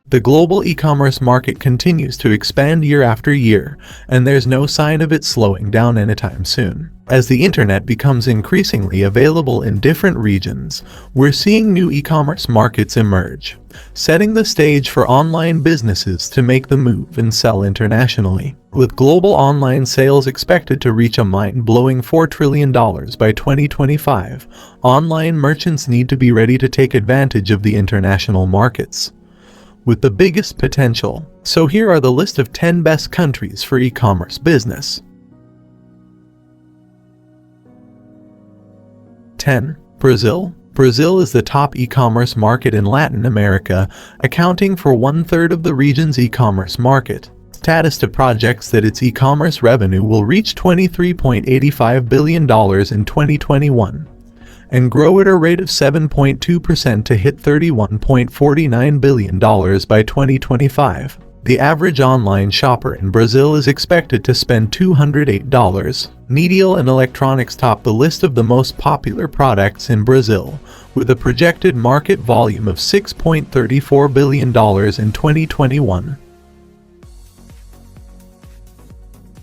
The global e-commerce market continues to expand year after year, and there's no sign of it slowing down anytime soon. As the internet becomes increasingly available in different regions, we're seeing new e-commerce markets emerge, setting the stage for online businesses to make the move and sell internationally. With global online sales expected to reach a mind-blowing $4 trillion by 2025, online merchants need to be ready to take advantage of the international markets with the biggest potential. So here are the list of 10 best countries for e-commerce business. 10. Brazil. Brazil is the top e-commerce market in Latin America, accounting for 1/3 of the region's e-commerce market. Statista projects that its e-commerce revenue will reach $23.85 billion in 2021 and grow at a rate of 7.2% to hit $31.49 billion by 2025. The average online shopper in Brazil is expected to spend $208. Media and electronics top the list of the most popular products in Brazil, with a projected market volume of $6.34 billion in 2021.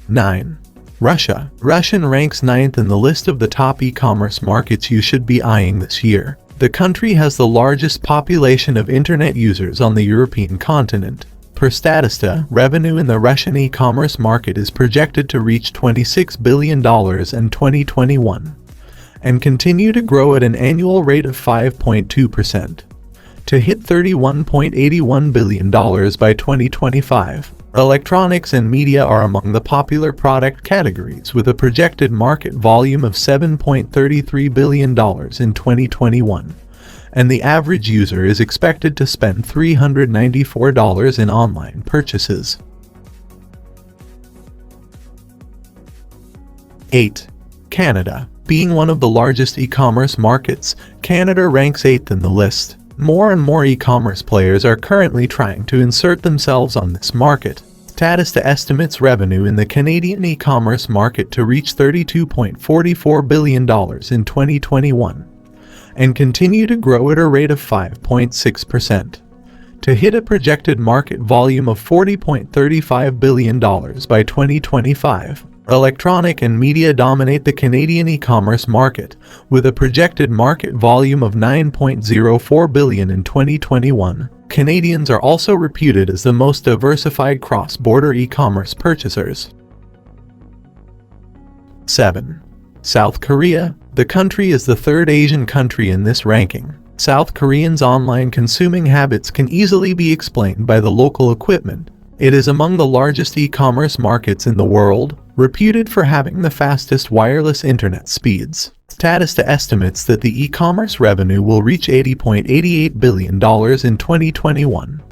9. Russia. Russia ranks 9th in the list of the top e-commerce markets you should be eyeing this year. The country has the largest population of internet users on the European continent. Per Statista, revenue in the Russian e-commerce market is projected to reach $26 billion in 2021 and continue to grow at an annual rate of 5.2% to hit $31.81 billion by 2025. Electronics and media are among the popular product categories, with a projected market volume of $7.33 billion in 2021, and the average user is expected to spend $394 in online purchases. 8. Canada. Being one of the largest e-commerce markets, Canada ranks 8th in the list. More and more e-commerce players are currently trying to insert themselves on this market. Statista estimates revenue in the Canadian e-commerce market to reach $32.44 billion in 2021 and continue to grow at a rate of 5.6% to hit a projected market volume of $40.35 billion by 2025. Electronic and media dominate the Canadian e-commerce market, with a projected market volume of $9.04 billion in 2021. Canadians are also reputed as the most diversified cross-border e-commerce purchasers. 7. South Korea. The country is the third Asian country in this ranking. South Koreans' online consuming habits can easily be explained by the local equipment. It is among the largest e-commerce markets in the world, reputed for having the fastest wireless internet speeds. Statista estimates that the e-commerce revenue will reach $80.88 billion in 2021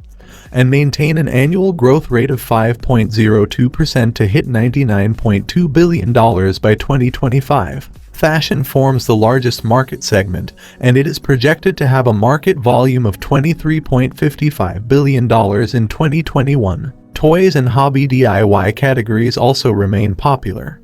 and maintain an annual growth rate of 5.02% to hit $99.2 billion by 2025. Fashion forms the largest market segment, and it is projected to have a market volume of $23.55 billion in 2021. Toys and hobby DIY categories also remain popular.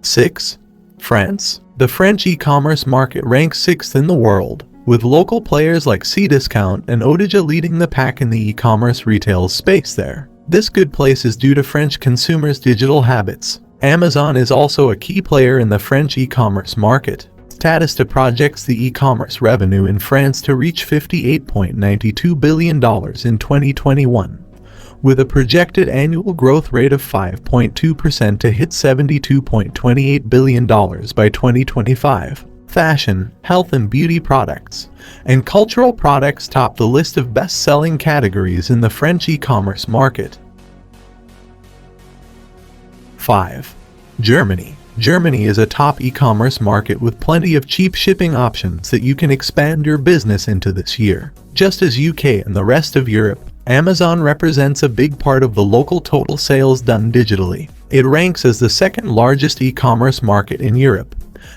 6. France. The French e-commerce market ranks 6th in the world, with local players like Cdiscount and Odija leading the pack in the e-commerce retail space there. This good place is due to French consumers' digital habits. Amazon is also a key player in the French e-commerce market. Statista projects the e-commerce revenue in France to reach $58.92 billion in 2021, with a projected annual growth rate of 5.2% to hit $72.28 billion by 2025. Fashion, health and beauty products, and cultural products top the list of best-selling categories in the French e-commerce market. 5. Germany. Germany is a top e-commerce market with plenty of cheap shipping options that you can expand your business into this year. Just as UK and the rest of Europe, Amazon represents a big part of the local total sales done digitally. It ranks as the second largest e-commerce market in Europe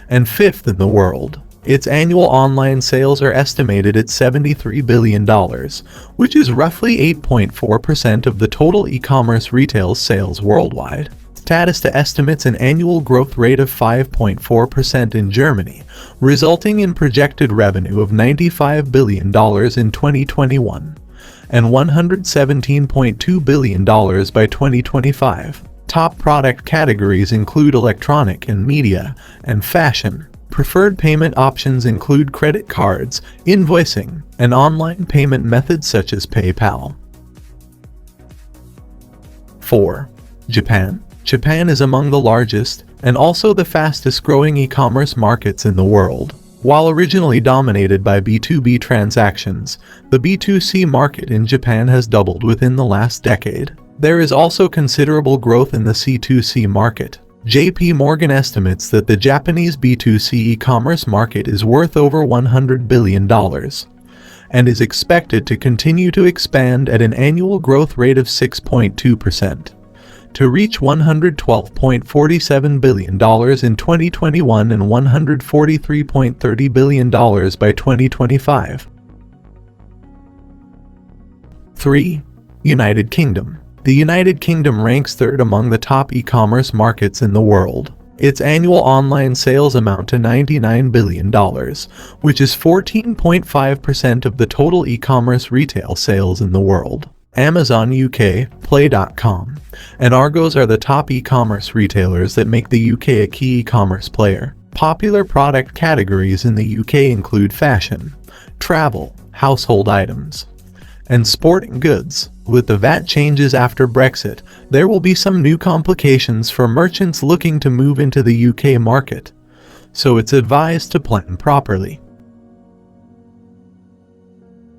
and 5th in the world. Its annual online sales are estimated at $73 billion, which is roughly 8.4% of the total e-commerce retail sales worldwide. Statista estimates an annual growth rate of 5.4% in Germany, resulting in projected revenue of $95 billion in 2021 and $117.2 billion by 2025. Top product categories include electronic and media, and fashion. Preferred payment options include credit cards, invoicing, and online payment methods such as PayPal. 4. Japan. Japan is among the largest and also the fastest-growing e-commerce markets in the world. While originally dominated by B2B transactions, the B2C market in Japan has doubled within the last decade. There is also considerable growth in the C2C market. JP Morgan estimates that the Japanese B2C e-commerce market is worth over $100 billion and is expected to continue to expand at an annual growth rate of 6.2%. to reach $112.47 billion in 2021 and $143.30 billion by 2025. 3. United Kingdom. The United Kingdom ranks third among the top e-commerce markets in the world. Its annual online sales amount to $99 billion, which is 14.5% of the total e-commerce retail sales in the world. Amazon UK, Play.com, and Argos are the top e-commerce retailers that make the UK a key e-commerce player. Popular product categories in the UK include fashion, travel, household items, and sporting goods. With the VAT changes after Brexit, there will be some new complications for merchants looking to move into the UK market, so it's advised to plan properly.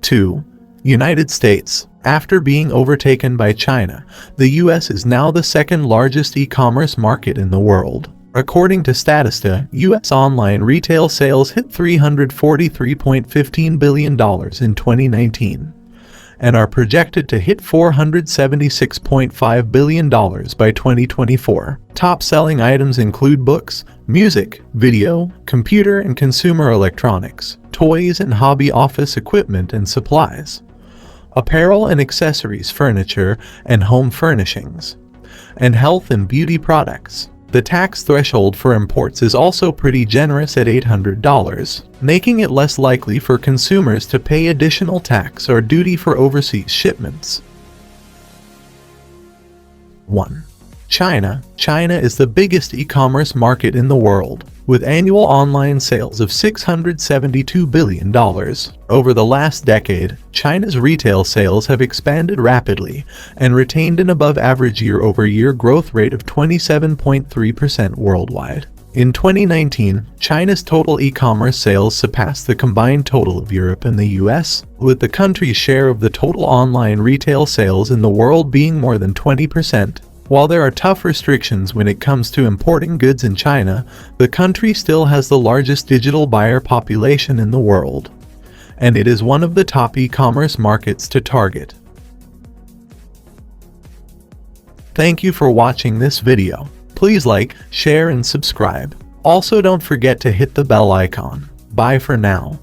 2. United States. After being overtaken by China, the US is now the second largest e-commerce market in the world. According to Statista, US online retail sales hit $343.15 billion in 2019 and are projected to hit $476.5 billion by 2024. Top-selling items include books, music, video, computer and consumer electronics, toys and hobby office equipment and supplies, apparel and accessories, furniture and home furnishings, and health and beauty products. The tax threshold for imports is also pretty generous at $800, making it less likely for consumers to pay additional tax or duty for overseas shipments. 1. China. China is the biggest e-commerce market in the world, with annual online sales of $672 billion. Over the last decade, China's retail sales have expanded rapidly and retained an above-average year-over-year growth rate of 27.3% worldwide. In 2019, China's total e-commerce sales surpassed the combined total of Europe and the US, with the country's share of the total online retail sales in the world being more than 20%. While there are tough restrictions when it comes to importing goods in China, the country still has the largest digital buyer population in the world, and it is one of the top e-commerce markets to target. Thank you for watching this video. Please like, share, and subscribe. Also, don't forget to hit the bell icon. Bye for now.